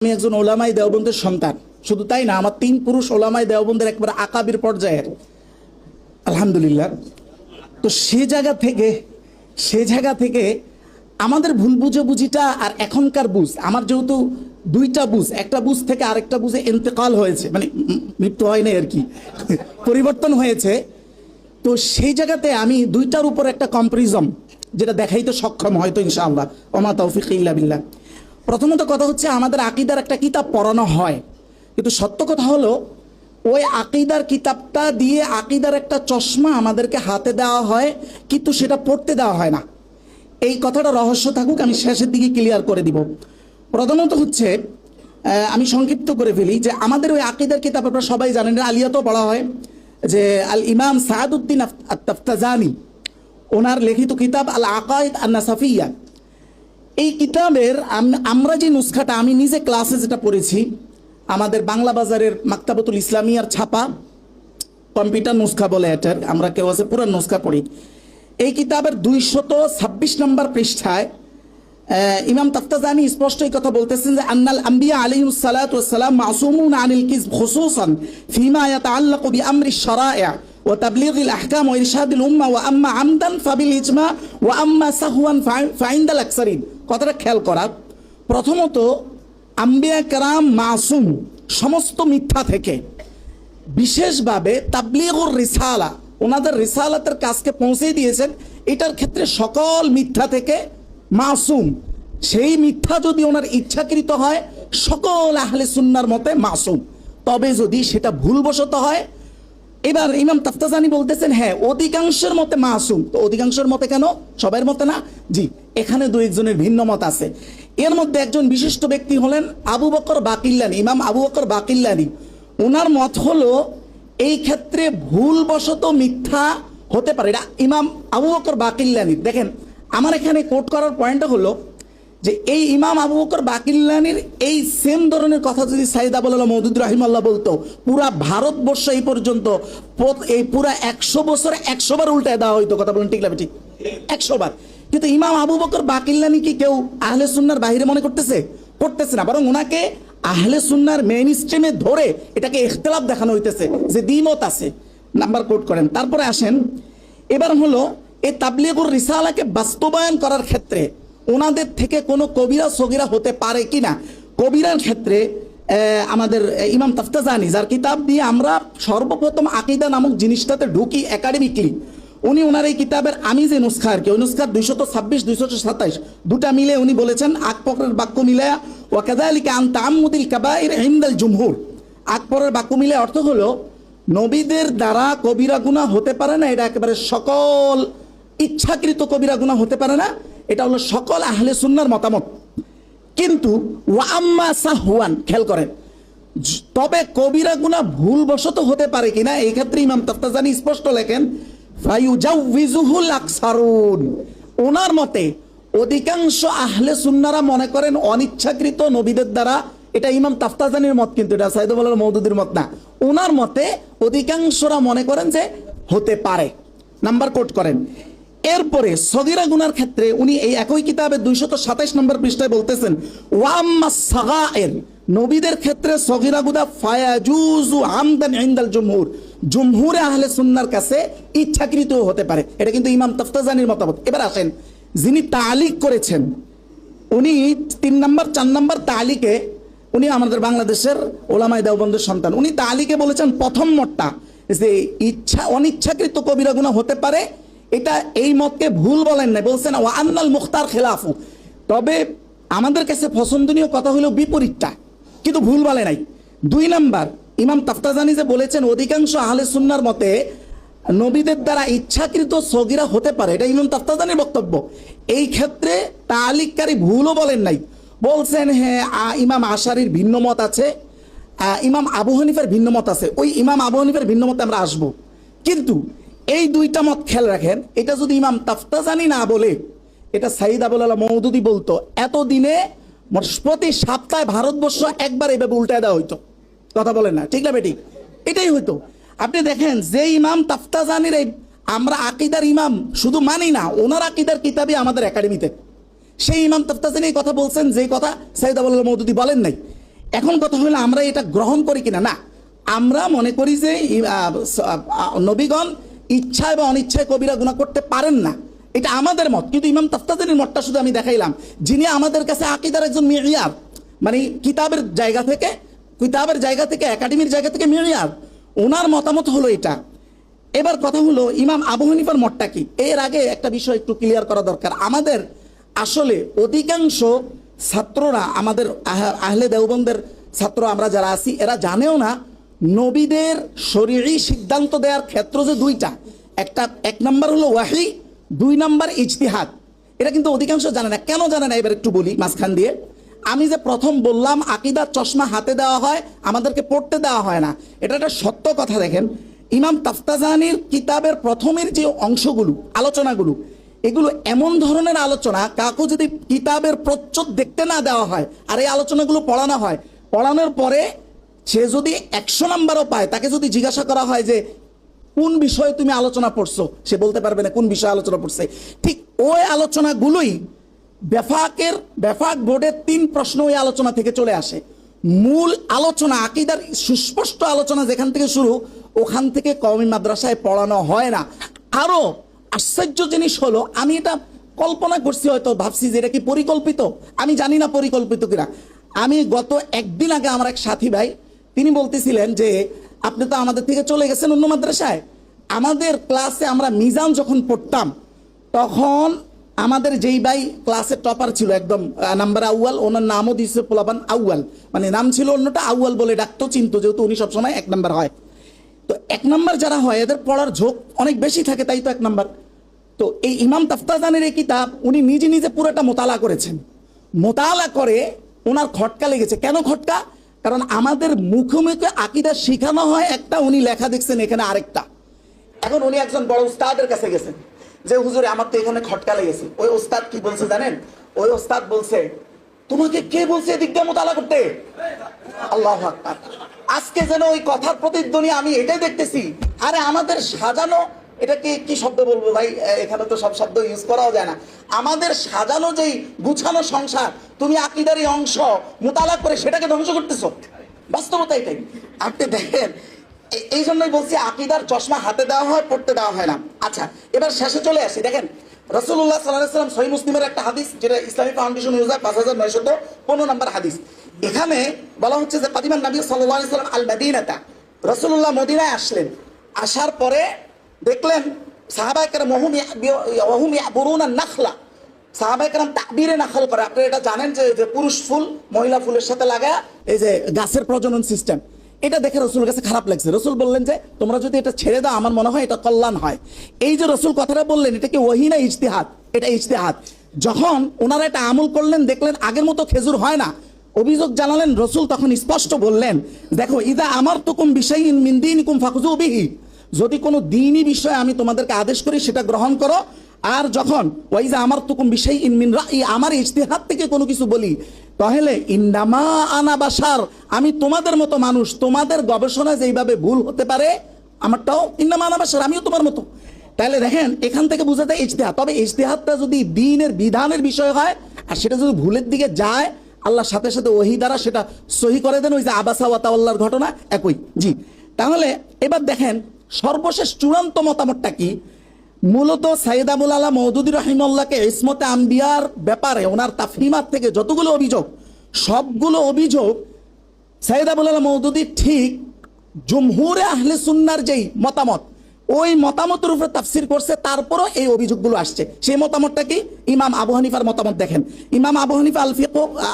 আমি একজন ওলামাই দেওবন্দের সন্তান, শুধু তাই না, আমার 3 পুরুষ ওলামাই দেওবন্দের একবার আকাবির পর্যায়ের, আলহামদুলিল্লাহ। তো সে জায়গা থেকে আমাদের ভুল বুঝাবুঝিটা আর এখনকার বুঝ, আমার যেহেতু 2টা বুঝ, একটা বুঝ থেকে আরেকটা বুঝে ইন্তেকাল হয়েছে, মানে মৃত্যু হয় নাই আর কি, পরিবর্তন হয়েছে। তো সেই জায়গাতে আমি 2টার উপর একটা কম্পারিজম যেটা দেখাইতে সক্ষম হয়তো ইনশাআল্লাহ, ওমা তৌফিক ইল্লা বিল্লাহ। প্রথমত কথা হচ্ছে, আমাদের আকীদার একটা কিতাব পড়ানো হয়, কিন্তু সত্য কথা হলো ওই আকীদার কিতাবটা দিয়ে আকীদার একটা চশমা আমাদেরকে হাতে দেওয়া হয়, কিন্তু সেটা পড়তে দেওয়া হয় না। এই কথাটা রহস্য থাকুক, আমি শেষের দিকে ক্লিয়ার করে দিব। প্রথমত হচ্ছে, আমি সংক্ষিপ্ত করে ফেলি যে আমাদের ওই আকীদার কিতাব আপনারা সবাই জানেন, আলিয়াতেও পড়া হয়, যে আল ইমাম সাআদউদ্দিন আত-তাফতাজানি ওনার লিখিত কিতাব আল আকায়েদ আন-নাসাফিয়া। এই কিতাবের আমরা যে নুসখাটা, আমি নিজে ক্লাসে যেটা পড়েছি, আমাদের বাংলা বাজারের মাকতাবাতুল ইসলামিয়ার ছাপা কম্পিউটার নুসখা বলে এটার, আমরা কেউ আছে পুরো নুসখা পড়ি। এই কিতাবের 226 নম্বর পৃষ্ঠায় ইমাম তাফতাজানি স্পষ্ট এই কথা বলতেছেন যে আন্নাল আম্বিয়া আলাইহিস সালাতু ওয়াস সালাম মাসুমুন আনিল কিযব খুসুসান ফিমা ইয়াতাআল্লাকু বিআমরি শারা'i ওয়া তাবলীগিল আহকাম ওয়া ইরশাদিল উম্মাহ ওয়া আম্মা আমদান ফাবিল ইজমা ওয়া আম্মা সাহওয়ান ফাইন্দাল আকসারিন। কথাটা খেয়াল করা, প্রথমত আম্বিয়া কেরাম মাসুম সমস্ত মিথ্যা থেকে, বিশেষভাবে তাবলীগুর রিসালা, ওনাদের রিসালাতের কাজকে পৌঁছে দিয়েছেন, এটার ক্ষেত্রে সকল মিথ্যা থেকে মাসুম। সেই মিথ্যা যদি ওনার ইচ্ছাকৃত হয়, সকল আহলে সুন্নাহর মতে মাসুম, তবে যদি সেটা ভুলবশত হয়। এবার ইমাম তাফতাজানি বলতেছেন, হ্যাঁ অধিকাংশের মতে মাসুম। তো অধিকাংশের মতে কেন, সবার মতে না? জি, এখানে 2 একজনের ভিন্ন মত আছে। এর মধ্যে একজন বিশিষ্ট ব্যক্তি হলেন আবু বকর বাকিল্লানি, ইমাম আবু বকর বাকিল্লানি। ওনার মত হলো এই ক্ষেত্রে ভুলবশত মিথ্যা হতে পারে, এটা ইমাম আবু বকর বাকিল্লানি। দেখেন, আমার এখানে কোট করার পয়েন্টটা হলো যে এই ইমাম আবু বকর বাকিল্লানির এই সেম ধরনের কথা যদি সাইয়েদ আবুল আলা মওদুদী রাহিমাহুল্লাহ বলতো, পুরা ভারতবর্ষ এই পর্যন্ত এই পুরা 100 বছরে 100 বার উল্টায় দেওয়া হইতো। কথা বলেন ঠিক না ঠিক? 100 বার। কিন্তু ইমাম আবু বকর বাকিল্লানি কি কেউ আহলে সুন্নাহর বাইরে মনে করতেছে না, বরং ওনাকে আহলে সুন্নাহর মেইন স্ট্রিমে ধরে এটাকে ইখতিলাফ দেখানো হইতেছে যে দ্বিমত আছে। নাম্বার কোট করেন। তারপরে আসেন, এবার হলো এই তাবলীগুর রিসালাকে বাস্তবায়ন করার ক্ষেত্রে ওনাদের থেকে কোনো কবিরা সগীরা হতে পারে কিনা। কবিরার ক্ষেত্রে আমাদের ইমাম তাফতাজানি, যার কিতাব দিয়ে আমরা সর্বপ্রথম আকীদা নামক জিনিসটাতে ঢুকি একাডেমিকলি, উনি ওনার এই কিতাবের আমি যে নুসখা আর কি, ওই নুসখার 226 227 দুটা মিলে উনি বলেছেন, আকবরের বাক্য মিলায়া ওয়া কাযালিকা আন তাআম্মুদিল কাবাইর ইনদাল জুমহুর। আকবরের বাক্য মিলে অর্থ হলো নবীদের দ্বারা কবিরা গুনাহ হতে পারে না, এটা একেবারে সকল ইচ্ছাকৃত কবিরা গুনাহ হতে পারে না, এটা হলো সকল আহলে সুন্নাহর মতামত। কিন্তু ওয়া আম্মা সাহওয়ান, খেয়াল করেন, তবে কবিরা গুনাহ ভুলবশত হতে পারে কিনা, এই ক্ষেত্রে ইমাম তাফতাজানি স্পষ্ট লেখেন ফায়ুজাউযুহুল আকসারুন। ওনার মতে অধিকাংশ আহলে সুন্নাহরা মনে করেন অনিচ্ছাকৃত নবীদের দ্বারা, এটা ইমাম তাফতাজানির মত, কিন্তু এটা সাইয়েদ আবুল আলা মওদুদীর মত না। ওনার মতে অধিকাংশরা মনে করেন যে হতে পারে। নাম্বার কোট করেন। এরপরে সগীরা গুনার ক্ষেত্রে উনি এই একই কিতাবে 227 নম্বর পৃষ্ঠায় বলতেছেন, ওয়া আম্মা সাগায়ের, নবীদের ক্ষেত্রে সগীরা গুনাহ ফায়াজুজু আমদান ইনদাল জুমহুর, জুমহুরে আহলে সুন্নাহর কাছে ইচ্ছাকৃত হতে পারে। এটা কিন্তু ইমাম তাফতাজানির মতামত। এবার আসেন, যিনি তালিক করেছেন, উনি 3 নম্বর 4 নম্বর তালিকে, উনি আমাদের বাংলাদেশের ওলামায়ে দেওবন্দের সন্তান, উনি তালিকে বলেছেন প্রথম মতটা যে অনিচ্ছাকৃত কবিরা গুনাহ হতে পারে, এটা এই মতকে ভুল বলেন না, বলছেন ওয়া আন্নাল মুখতার খিলাফু। তবে আমাদের কাছে পছন্দনীয় কথা হলো বিপরীতটা, কিন্তু ভুল বলে নাই। 2 নাম্বার, ইমাম তাফতাজানি যে বলেছেন অধিকাংশ আহলে সুন্নাহর মতে নবীদের দ্বারা ইচ্ছাকৃত সগীরা হতে পারে, এটা ইমাম তাফতাজানির বক্তব্য। এই ক্ষেত্রে তালিককারী ভুলও বলেন নাই, বলছেন হ্যাঁ ইমাম আশারির ভিন্ন মত আছে, ইমাম আবু হানিফার ভিন্ন মত আছে। ওই ইমাম আবু হানিফার ভিন্ন মতে আমরা আসবো, কিন্তু এই 2টা মত খেয়াল রাখেন, এটা যদি ইমাম তাফতাজানি না বলে, এটা সাইয়েদ আবুল আলা মওদুদী বলতো, এতদিনে প্রতি সপ্তাহে ভারতবর্ষ একবার এভাবে উল্টায় দেওয়া হইতো। কথা বলেন না ঠিক না বেটি? এটাই হইতো। আপনি দেখেন, যে ইমাম তাফতাজানির আমরা আকীদার ইমাম শুধু মানি না, ওনার আকীদার কিতাবই আমাদের একাডেমিতে, সেই ইমাম তাফতাজানি এই কথা বলছেন যে কথা সাইয়েদ আবুল আলা মওদুদী বলেন নাই। এখন কথা হলো আমরা এটা গ্রহণ করি কিনা। না, আমরা মনে করি যে নবীগণ ইচ্ছা এবং অনিচ্ছায় কবিরা গুনাহ করতে পারেন না, এটা আমাদের মত। কিন্তু ইমাম তাফতাজানির মতটা শুধু আমি দেখাইলাম, যিনি আমাদের কাছে আকীদার একজন মিয়ার, মানে কিতাবের জায়গা থেকে একাডেমির জায়গা থেকে মিয়ার, ওনার মতামত হলো এটা। এবার কথা হলো ইমাম আবু হানিফার মতটা কি। এর আগে একটা বিষয় একটু ক্লিয়ার করা দরকার। আমাদের আসলে অধিকাংশ ছাত্ররা, আমাদের আহলে দেওবন্দের ছাত্র আমরা যারা আছি, এরা জানেও না নবীদের শরীয়ী সিদ্ধান্ত দেওয়ার ক্ষেত্র যে দুইটা, এক নাম্বার হলো ওয়াহি, 2 নাম্বার ইজতিহাদ। এটা কিন্তু অধিকাংশ জানে না। কেন জানে না এবার একটু বলি মাঝখান দিয়ে। আমি যে প্রথম বললাম আকিদার চশমা হাতে দেওয়া হয়, আমাদেরকে পড়তে দেওয়া হয় না, এটা একটা সত্য কথা। দেখেন ইমাম তাফতাজানির কিতাবের প্রথমের যে অংশগুলো, আলোচনাগুলো, এগুলো এমন ধরনের আলোচনা, কাউকে যদি কিতাবের প্রচ্ছদ দেখতে না দেওয়া হয় আর এই আলোচনাগুলো পড়ানো হয়, পড়ানোর পরে সে যদি 100 নাম্বারও পায়, তাকে যদি জিজ্ঞাসা করা হয় যে কোন বিষয়ে তুমি আলোচনা পড়ছো, সে বলতে পারবে না কোন বিষয়ে আলোচনা পড়ছে। ঠিক ওই আলোচনাগুলোই বেফাক বোর্ডের 3 প্রশ্ন ওই আলোচনা থেকে চলে আসে। মূল আলোচনা, আকীদার সুস্পষ্ট আলোচনা যেখান থেকে শুরু, ওখান থেকে কওমি মাদ্রাসায় পড়ানো হয় না। আরো আশ্চর্য জিনিস হলো, আমি এটা কল্পনা করছি, হয়তো ভাবছি যে এটা কি পরিকল্পিত, আমি জানি না পরিকল্পিত কিনা। আমি গত একদিন আগে আমার এক সাথী ভাই, তিনি বলতেছিলেন যে আপনি তো আমাদের থেকে চলে গেছেন অন্য মাদ্রাসায়। আমাদের ক্লাসে আমরা মিজান যখন পড়তাম, তখন আমাদের যেই ভাই ক্লাসের টপার ছিল, একদম নাম্বার আউয়াল, ওনার নামও দিয়েছে পোলাপান আউয়াল, মানে নাম ছিল অন্যটা, আউয়াল বলে ডাকতো, চিনতো, যেহেতু উনি সবসময় 1 নাম্বার হয়। তো 1 নাম্বার যারা হয় এদের পড়ার ঝোঁক অনেক বেশি থাকে, তাই তো 1 নাম্বার। তো এই ইমাম তাফতাজানির এই কিতাব উনি নিজে পুরোটা মোতালা করেছেন। মোতালা করে ওনার খটকা লেগেছে। কেন খটকা? কারণ আমাদের মুখে মুখে আকীদা শিখানো হয় একটা, উনি লেখা দেখছেন এখানে আরেকটা। এখন উনি একজন বড় উস্তাদের কাছে গেছেন যে হুজুরে আমার তো এখানে খটকা লেগেছে। ওই ওস্তাদ কি বলছে জানেন? ওই ওস্তাদ বলছে, তোমাকে কে বলছে এদিক দিয়ে মোতালা করতে? আল্লাহু আকবার। আজকে যেন ওই কথার প্রতিধ্বনি আমি এটাই দেখতেছি। আরে আমাদের সাজানো, এটাকে কি শব্দ বলবো ভাই, এখানে তো সব শব্দ ইউজ করাও যায় না। আমাদের সাজানো যেই গুছানো সংসার, তুমি আকীদারই অংশ মোতালা করে সেটাকে ধ্বংস করতেছো। বাস্তবতা এটাই। আপনি দেখেন, এই জন্যই বলছি আকীদার চশমা হাতে দেওয়া হয়, পড়তে দেওয়া হয় না। আচ্ছা, এবার শেষে চলে আসি। দেখেন রাসূলুল্লাহ সাল্লাল্লাহু আলাইহি ওয়াসাল্লাম, সহিহ মুসলিমের একটা হাদিস, যেটা ইসলামী ফাউন্ডেশন ইউজার 5915 নম্বর হাদিস। এখানে বলা হচ্ছে যে কাদিমান নবী সাল্লাল্লাহু আলাইহি ওয়াসাল্লাম আল মাদিনাতা, রাসূলুল্লাহ মদিনায় আসলেন। আসার পরে দেখলেন সাহাবায়ে কেরাম ওয়াহুম ইয়াবুরুনা নাখলা, সাহাবায়ে কেরাম তাকবীরে নাখল করে। আপনারা এটা জানেন যে পুরুষ ফুল মহিলা ফুলের সাথে লাগা এই যে গাছের প্রজনন সিস্টেম, এটা দেখে রসুল কাছে খারাপ লাগছে। রসুল বললেন যে তোমরা যদি এটা ছেড়ে দাও, আমার মনে হয় এটা কল্যাণ হয়। এই যে রসুল কথাটা বললেন, এটা কি ওহী না ইজতিহাদ? এটা ইজতিহাদ। যখন ওনারা এটা আমল করলেন, দেখলেন আগের মতো খেজুর হয় না, অভিযোগ জানালেন রসুল, তখন স্পষ্ট বললেন, দেখো ইদা আমারতুকুম বিশাইইন মিন দীনিকুম ফাখুযু বিহি, যদি কোনো দ্বীনি বিষয়ে আমি তোমাদেরকে আদেশ করি সেটা গ্রহণ করো। আর যখন ওয়াইজা আমারতুকুম বিশাইইন মিন রাই, আমার ইজতিহাদ থেকে কোনো কিছু বলি, তাহলে ইন্নামা আনা বাশার, আমি তোমাদের মতো মানুষ, তোমাদের গবেষণা যেইভাবে ভুল হতে পারে আমারটাও ইন্নামা আনা বাশার, আমিও তোমার মতো। তাহলে দেখেন এখান থেকে বোঝা যায় ইজতিহাদ। তবে ইজতিহাদটা যদি দ্বীনের বিধানের বিষয় হয় আর সেটা যদি ভুলের দিকে যায়, আল্লাহ সাথে সাথে ওহী দ্বারা সেটা সহি করে দেন। ওই যে আবাসা ওয়া তাওয়াল্লার ঘটনা একই। জি, তাহলে এবার দেখেন সর্বশেষ চূড়ান্ত মতামতটা কি। মূলত সাইয়েদ আবুল আলা মওদুদী রাহিমাহুল্লাহকে ইসমতে আম্বিয়ার ব্যাপারে ওনার তাফহিমাত থেকে যতগুলো অভিযোগ, সবগুলো অভিযোগ সাইয়েদ আবুল আলা মওদুদী ঠিক জমহুরে আহলে সুন্নাহর যেই মতামত, ওই মতামতের উপরে তাফসির করছে, তারপরও এই অভিযোগগুলো আসছে। সেই মতামতটা কি? ইমাম আবু হানিফার মতামত দেখেন। ইমাম আবু হানিফা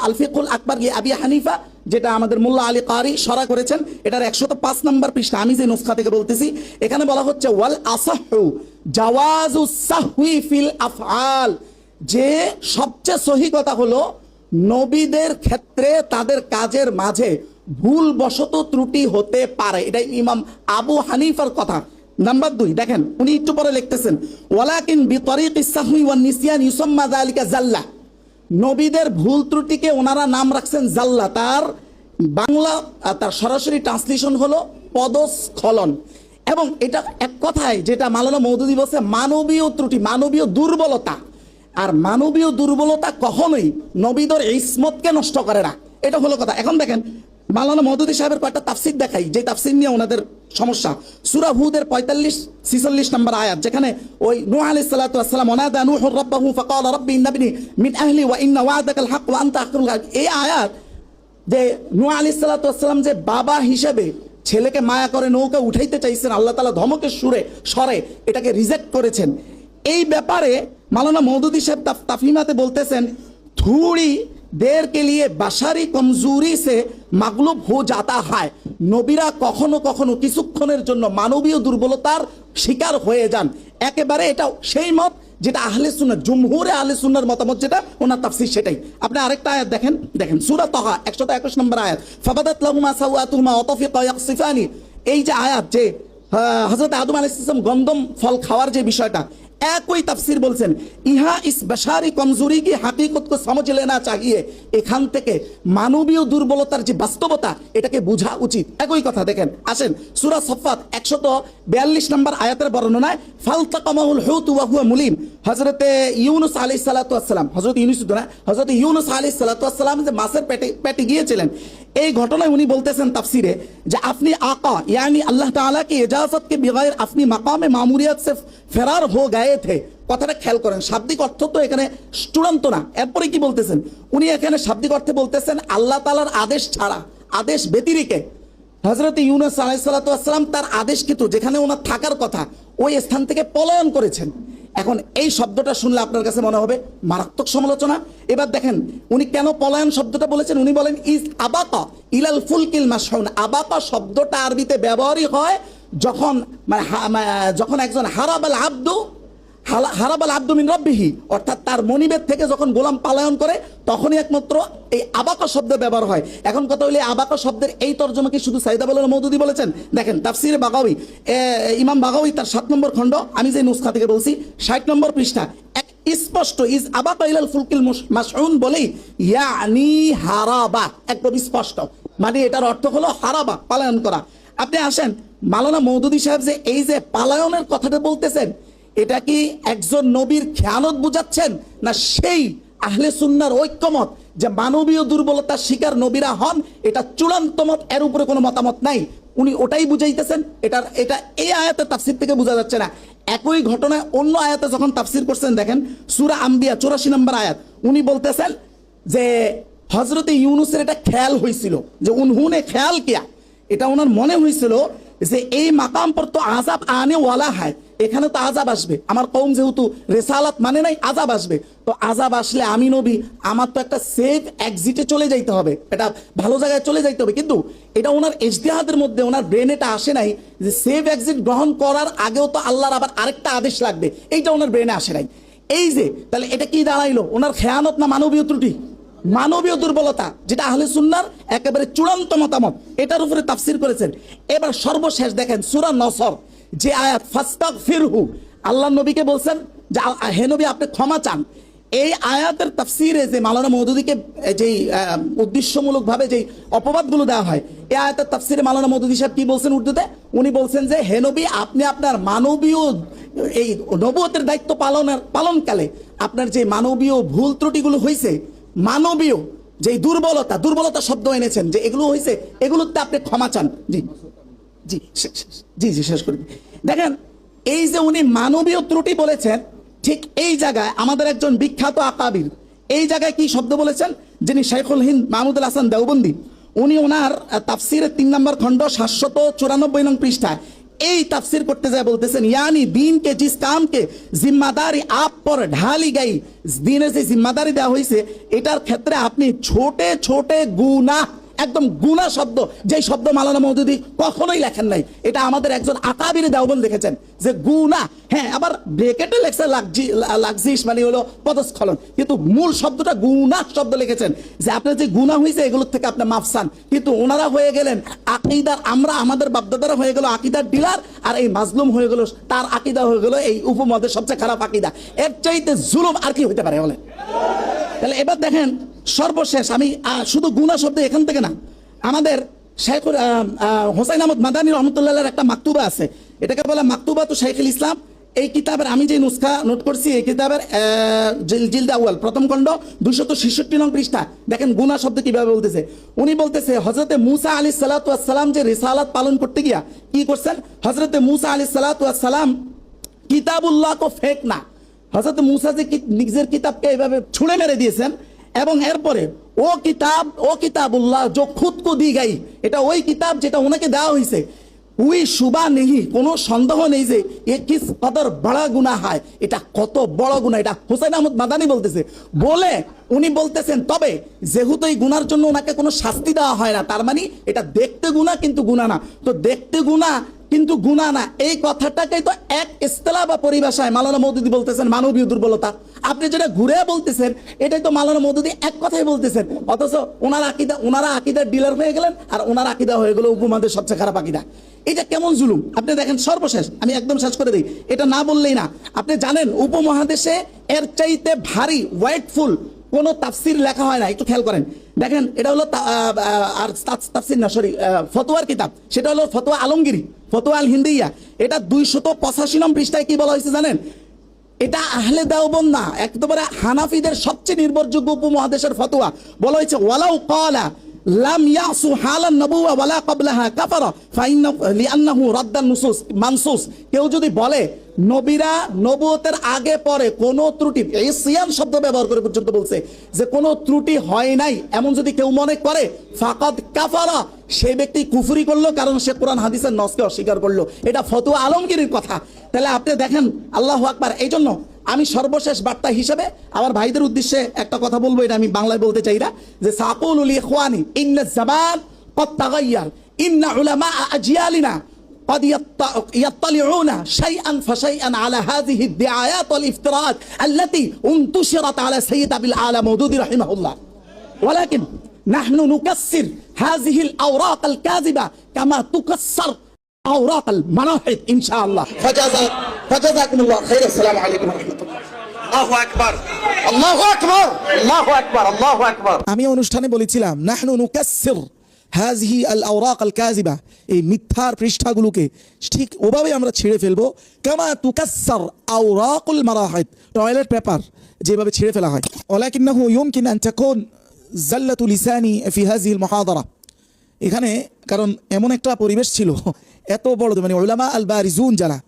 আল ফিকুল আকবার আবি হানিফা, যেটা আমাদের মোল্লা আলী কারি সরা করেছেন, এটার 105 নম্বর পৃষ্ঠা, আমি যে নুসখা থেকে বলতেছি, এখানে বলা হচ্ছে ওয়াল আসাহু জাওয়াজু সাহউই ফিল আফআল, যে সবচেয়ে সহি কথা হলো নবীদের ক্ষেত্রে তাদের কাজের মাঝে ভুলবশত ত্রুটি হতে পারে। এটাই ইমাম আবু হানিফার কথা। নাম্বার 2 দেখেন, উনি একটু পরে লিখতেছেন ওয়ালাকিন বিতরিকিস সাহউই ওয়ান নিসিয়ান ইউসাম্মা যালিকা জাল্লা, নবীদের ভুল ত্রুটিকে ওনারা নাম রাখছেন জাল্লা। তার বাংলা, তার সরাসরি ট্রান্সলেশন হলো পদস্খলন। এবং এটা এক কথায় যেটা মাওলানা মওদুদী বলছে, মানবীয় ত্রুটি, মানবীয় দুর্বলতা। আর মানবীয় দুর্বলতা কখনোই নবীদের ইসমতকে নষ্ট করে না। এটা হলো কথা। এখন দেখেন মাওলানা মওদুদী সাহেবের কয়েকটা তাফসির দেখাই, যে তাফসির নিয়ে ওনাদের সমস্যা। সূরা হুদের 45-46 নম্বর আয়াত, যেখানে ওই নূহ আলাইহিস সালাতু ওয়াস সালাম ওয়ানাদা নূহু রাব্বাহু ফাকালা রাব্বি ইন্নাবনি মিন আহলি ওয়া ইন্না ওয়া'দাকাল হক ওয়া আনতা আহকামুল হাকিম। এই আয়াত যে নূহ আলাইহিস সালাতু ওয়াস সালাম যে বাবা হিসেবে ছেলেকে মায়া করে নৌকা উঠাইতে চাইছেন, আল্লাহ তাআলা ধমকের স্বরে এটাকে রিজেক্ট করেছেন। এই ব্যাপারে মাওলানা মওদুদী সাহেব তাফহিমাতে বলতেছেন, থোড়ি देर के लिए বাশারি কমজোরি সে মাগলুব হো যাতা হয়। নবীরা কখনো কখনো কিছুক্ষণের জন্য মানবীয় দুর্বলতার শিকার হয়ে যান। একেবারে এটা সেই মত যেটা আহলে সুন্নাহ, জমহুরে আহলে সুন্নাহর মতামত, যেটা ওনার তাফসীর সেটাই। আপনি আরেকটা আয়াত দেখেন সূরা তাহা 121 নম্বর আয়াত, ফাবাদাত লাহুমা সাওয়াতুহুমা ওয়া তাফিকা ইয়াকসিফানি। এই যে আয়াত, যে হযরত আদম আলাইহিস সালাম গন্ধম ফল খাওয়ার যে বিষয়টা, একই তাফসীর বলছেন ইহা ইস বাশারি কমজোরি কি হাকিকত কো সমঝ লেনা চাহিয়ে। এখান থেকে মানবীয় দুর্বলতার যে বাস্তবতা, এটাকে বোঝা উচিত। একই কথা দেখেন, আসেন সূরা সফফাত 142 নম্বর আয়াতের বর্ণনায়, ফালতাকামাহুল হুত ওয়া হুয়া মুলিম। হযরতে ইউনুস আলাইহিস সালাতু ওয়াস সালাম, হযরত ইউনুস না, হযরত ইউনুস আলাইহিস সালাতু ওয়াস সালাম যে মাছের পেটে গিয়েছিলেন, এই ঘটনায় উনি বলতেছেন তাফসিরে যে আপনি আকা यानी আল্লাহ তাআলা की इजाजत के बगैर अपनी मकाम मामूरियत से फरार हो गए थे। কথাটা খেয়াল করেন, শাব্দিক অর্থ তো এখানে চূড়ান্ত না। এরপরে কি বলতেছেন উনি, এখানে শাব্দিক অর্থে বলতেছেন আল্লাহ তাআলার আদেশ ছাড়া, আদেশ ব্যতিরেকে হযরত ইউনুস আলাইহিস সালাতু ওয়াস সালাম তার আদেশকৃত যেখানে ওনার থাকার কথা ওই স্থান থেকে পলায়ন করেছেন। এখন এই শব্দটা শুনলে আপনার কাছে মনে হবে মারাত্মক সমালোচনা। এবার দেখেন উনি কেন পলায়ন শব্দটা বলেছেন। উনি বলেন ইজ আবাকা ইলাল ফুলকিল মাশহুন। আবাকা শব্দটা আরবিতে ব্যবহারই হয় যখন যখন একজন হারাবাল আব্দু মিন রাব্বিহি, অর্থাৎ তার মনিবের থেকে যখন গোলাম পালায়ন করে, তখনই একমাত্র এই আবাকা শব্দ ব্যবহার হয়। এখন কথা হইলে আবাকা শব্দের এই তর্জমা কি শুধু সাইদা আবুল মওদুদী বলেছেন? দেখেন তাফসিরে বাগাওয়ি, ইমাম বাগাওয়ি তার 7 নম্বর খণ্ড, আমি যে নুসখা থেকে বলছি 60 নম্বর পৃষ্ঠা, এক স্পষ্ট ইজ আবাকা ইলাল ফুলকিল মাশহুন বলেই ইয়ানি হারাবা, একদম স্পষ্ট, মানে এটার অর্থ হলো হারাবা, পালায়ন করা। আপনি আসেন মাওলানা মওদুদী সাহেব যে এই যে পালায়নের কথাটা বলতেছেন, এটা কি একজন নবীর খেয়ানত বুঝাচ্ছেন, না সেই আহলে সুন্নাহর ঐক্যমত যে মানবীয় দুর্বলতার শিকার নবীরা হন, এটা চূড়ান্ত মত, এর উপরে কোনো মতামত নাই, উনি ওটাই বুঝাইতেছেন? এটা এই আয়াতের তাফসীর থেকে বোঝা যাচ্ছে না। একই ঘটনায় অন্য আয়াতে যখন তাফসীর করছেন, দেখেন সূরা আম্বিয়া 84 নম্বর আয়াত, উনি বলতেছেন যে হযরতে ইউনুসের এটা খেয়াল হয়েছিল, যে উনহুনে খেয়াল কিয়া, এটা ওনার মনে হয়েছিল যে এই মাকাম পর তো আযাব আনে ওয়ালা হয়, এখানে তো আযাব আসবে, আমার কওম যেহেতু রিসালাত মানে নাই, আযাব আসবে, তো আযাব আসলে আমি নবী, আমার তো একটা সেফ এক্সিটে চলে যাইতে হবে, এটা ভালো জায়গায় চলে যাইতে হবে। কিন্তু এটা ওনার ইজতিহাদের মধ্যে, ওনার ব্রেনে এটা আসে নাই যে সেফ এক্সিট গ্রহণ করার আগেও তো আল্লাহর আবার আরেকটা আদেশ লাগবে, এইটা ওনার ব্রেনে আসে নাই। এই যে তাহলে এটা কি দাঁড়াইলো, ওনার খেয়ানত না মানবীয় ত্রুটি, মানবীয় দুর্বলতা, যেটা আহলে সুন্নাহর একেবারে চূড়ান্ত মতামত, এটার উপরে তাফসীর করেছেন। এবার সর্বশেষ দেখেন সূরা নসর যে আয়াত, ফাস্তাগফিরহু, আল্লাহ নবীকে বলছেন যে হে নবী আপনি ক্ষমা চান। এই আয়াতের তাফসীরে যে মাওলানা মওদুদীকে যেই উদ্দেশ্যমূলকভাবে যেই অপবাদগুলো দেওয়া হয়, এই আয়াতের তাফসীরে মাওলানা মওদুদী সাহেব কি বলছেন উর্দুতে, উনি বলছেন যে হে নবী আপনি আপনার মানবীয় এই নবুয়তের দায়িত্ব পালনকালে আপনার যে মানবীয় ভুল ত্রুটিগুলো হয়েছে, মানবীয় যে দুর্বলতা শব্দ এনেছেন, যে এগুলো হয়েছে, এগুলোতে আপনি ক্ষমা চান। জি জি জি জি শেষ করি। দেখেন এই যে উনি মানবীয় ত্রুটি বলেছেন, ঠিক এই জায়গায় আমাদের একজন বিখ্যাত আকাবির এই জায়গায় কি শব্দ বলেছেন, যিনি শাইখুল হিন্দ মাহমুদুল হাসান দেওবন্দি, উনি ওনার তাফসিরের 3 নম্বর খণ্ড 794 নং পৃষ্ঠায় এই তাফসীর করতে যায় বলতেছেন, यानी दीन के जिस काम के जिम्मेदारी आप पर ढाली गई, দিনের যে জিম্মাদারি দেওয়া হয়েছে এটার ক্ষেত্রে আপনি ছোটে ছোটে গুনাহ, একদম গুনাহ শব্দ, যেই শব্দ মাওলানা মওদুদী কখনোই লেখেন নাই, এটা আমাদের একজন আকাবির দেওবন্দ লিখেছেন যে গুনাহ। হ্যাঁ, আবার ব্রেকেটে লেখছে লাগজিস, মানে হলো পদস্খলন, কিন্তু মূল শব্দটা গুনাহ শব্দ লিখেছেন, যে আপনার যে গুনাহ হয়েছে এগুলোর থেকে আপনি মাফ চান। কিন্তু ওনারা হয়ে গেলেন আকীদার, আমাদের বাপদাদারা হয়ে গেল আকীদার ডিলার, আর এই মাজলুম হয়ে গেল, তার আকীদা হয়ে গেল এই উপমহাদেশের সবচেয়ে খারাপ আকীদা। এর চাইতে জুলুম আর কি হইতে পারে বলে? তাহলে এবার দেখেন সর্বশেষ, আমি শুধু গুনাহ শব্দ এখান থেকে না, আমাদের শাইখুল হোসাইন আহমদ মাদানী রহমতুল্লাহ একটা মাকতুবা আছে, এটাকে বলে মাকতুবা তো শাইখুল ইসলাম এই কিতাবের আমি যে নুসখা নোট করছি, এই কিতাবের জিলদ আউয়াল প্রথম খণ্ড 266 নং পৃষ্ঠা দেখেন গুনাহ শব্দ কিভাবে বলতেছে। উনি বলতেছে হযরতে মূসা আলাইহিস সালাতু ওয়াস সালাম যে রিসালাত পালন করতে গিয়া কি করছেন, হযরতে মূসা আলাইহিস সালাতু ওয়াস সালাম কিতাবুল্লাহ কো ফেক না, হযরত মূসা যে নিজের কিতাবকে এইভাবে ছুঁড়ে মেরে দিয়েছেন, এবং এরপরে ও কিতাবুল্লাহ जो खुद को दी गई, এটা ওই কিতাব যেটা ওনাকে দেওয়া হয়েছে, ওই শুবা নেই, কোনো সন্দেহ নেই যে এ কিস কদর বড় গুনাহ হয়, এটা কত বড় গুনাহ। এটা হুসাইন আহমদ মাদানী বলতেছে, বলে উনি বলতেছেন তবে যেহেতু এই গুনার জন্য ওনাকে কোনো শাস্তি দেওয়া হয় না, তার মানে এটা দেখতে গুনাহ কিন্তু গুনাহ না। তো দেখতে গুনাহ কিন্তু গুনাহ না, এই কথাটাকেই তো এক ইস্তেলাহ বা পরিভাষায় মাওলানা মওদুদী বলতেছেন মানবীয় দুর্বলতা। আপনি যেটা ঘুরে বলতেছেন এটাই তো মাওলানা মওদুদী এক কথাই বলতেছেন, অথচ ওনারা আকিদার ডিলার হয়ে গেলেন, আর ওনার আকিদা হয়ে গেল উপমহাদেশের সবচেয়ে খারাপ আকিদা। এটা কেমন জুলুম আপনি দেখেন। সর্বশেষ আমি একদম শেষ করে দিই, এটা না বললেই না। আপনি জানেন উপমহাদেশে এর চাইতে ভারী ওয়েটফুল কোন তাফসির লেখা হয় না, একটু খেয়াল করেন। দেখেন এটা হলো আর তাফসির না, সরি, ফতোয়ার কিতাব, সেটা হলো ফতোয়া আলমগিরি, ফতোয়া আল হিন্দিয়া। এটা 285 নং পৃষ্ঠায় কি বলা হয়েছে জানেন? এটা আহলে দেওবন্দ না, একেবারে হানাফিদের সবচেয়ে নির্ভরযোগ্য উপমহাদেশের ফতোয়া। বলা হয়েছে ওয়ালাউ ক্বালা লাম ইয়াসু হালান নবুওয়া ওয়ালা ক্বাবলাহা কাফারা ফাইন্না লিআন্নাহু রাদ্দান নুসুস মানসুস। কেউ যদি বলে নবীরা নবুয়তের আগে পরে কোনো ত্রুটি, এই সিয়াম শব্দ ব্যবহার করে পর্যন্ত বলছে যে কোনো ত্রুটি হয় নাই, এমন যদি কেউ মনে করে ফাকাদ কাফারা, সেই ব্যক্তি কুফরি করলো, কারণ সে কোরআন হাদিসের নসকে অস্বীকার করলো। এটা ফতোয়া আলমগীরির কথা। তাহলে আপনি দেখেন, আল্লাহু আকবার। এই জন্য আমি সর্বশেষ বার্তা হিসেবে আমার ভাইদের উদ্দেশ্যে একটা কথা বলবো, এটা আমি বাংলায় বলতে চাই না, যে সাকুলু লিইখওয়ানি ইন্না জামান ক্বাদ তাগায়্যার ইন্না উলামা আজয়ালিনা قد يطلعون شيئا فشيئا على هذه الدعايات والافتراءات التي انتشرت على سيد أبي العالى مودودي رحمه الله، ولكن نحن نكسر هذه الأوراق الكاذبة كما تكسر أوراق المناحت إن شاء الله. فجزاكم الله خير. السلام عليكم ورحمة الله. আল্লাহু আকবার, আল্লাহু আকবার, আল্লাহু আকবার, আল্লাহু আকবার। আমি অনুষ্ঠানে বলেছিলাম নাহনু নুকাসসির হাযিহি আল আওরাক আল কাযিবা, এই মিথ্যার পৃষ্ঠাগুলোকে ঠিক ওভাবে আমরা ছিঁড়ে ফেলবো, কামা তুকাসসার আওরাকুল মারাহিদ, টয়লেট পেপার যেভাবে ছিঁড়ে ফেলা হয়। ওয়ালাকিন্নাহু ইউমকিন আন তাকুন জাল্লাতু লিসানি ফি হাযিহি আল মুহাদারা। এখানে কারণ এমন একটা পরিবেশ ছিল, এত বড় মানে উলামা আল বারিজুন যারা,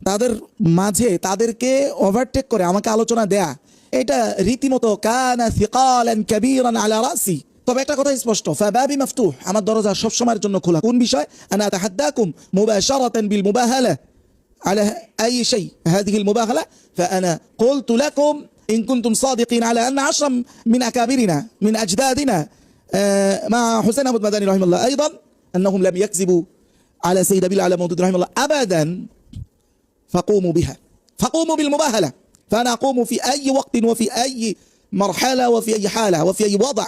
তাদের মাঝে তাদেরকে ওভারটেক করে আমাকে আলোচনা দেয়া, এটা রীতিমতো কানা সিকালান কাবীরান আলা রাসি। তবে একটা কথা স্পষ্ট, ফাবাবি মাফতুহ, আমার দরজা সব সময়ের জন্য খোলা। কোন বিষয়? আনা আতাহাদ্দাকুম মুবাশারাতান বিল মুবাহালা আলা আই শাই হাযিহি আল মুবাহালা ফাআনা قلت لكم إن كنتم صادقين على أن 10 من أكابرنا من أجدادنا مع حسين أحمد مدني رحمه الله أيضا أنهم لم يكذبوا على سيد أبي العلا مودودي رحمه الله أبدا، فقوموا بها، فقوموا بالمباهلة، فأنا أقوم في أي وقت وفي أي مرحلة وفي أي حالة وفي أي وضع،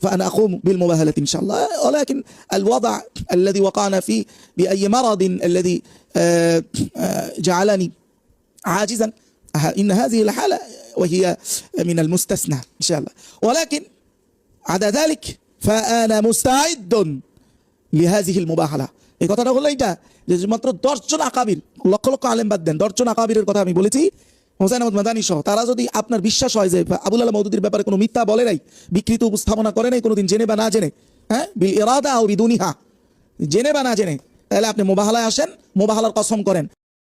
فأنا أقوم بالمباهلة إن شاء الله. ولكن الوضع الذي وقعنا فيه بأي مرض الذي جعلني عاجزا، إن هذه الحالة وهي من المستثنى إن شاء الله. ولكن عدا ذلك فأنا مستعد لهذه المباهلة। এই কথাটা হলো এটা যে মাত্র 10 জন আকাবির, লক্ষ লক্ষ আলেম বাদ দেন, 10 জন আকাবিরের কথা আমি বলেছি, হোসেন আহমদ মাদানী সহ, তারা যদি আপনার বিশ্বাস হয় যে আবুল আলা মওদুদির ব্যাপারে কোনো মিথ্যা বলে নাই, বিকৃত উপস্থাপনা করে নাই কোনোদিন, জেনে বা না জেনে, হ্যাঁ, বিল ইরাদা আও বিদুনিহা, জেনে বা না জেনে, তাহলে আপনি মুবাহালায় আসেন, মুবাহালার কসম করেন।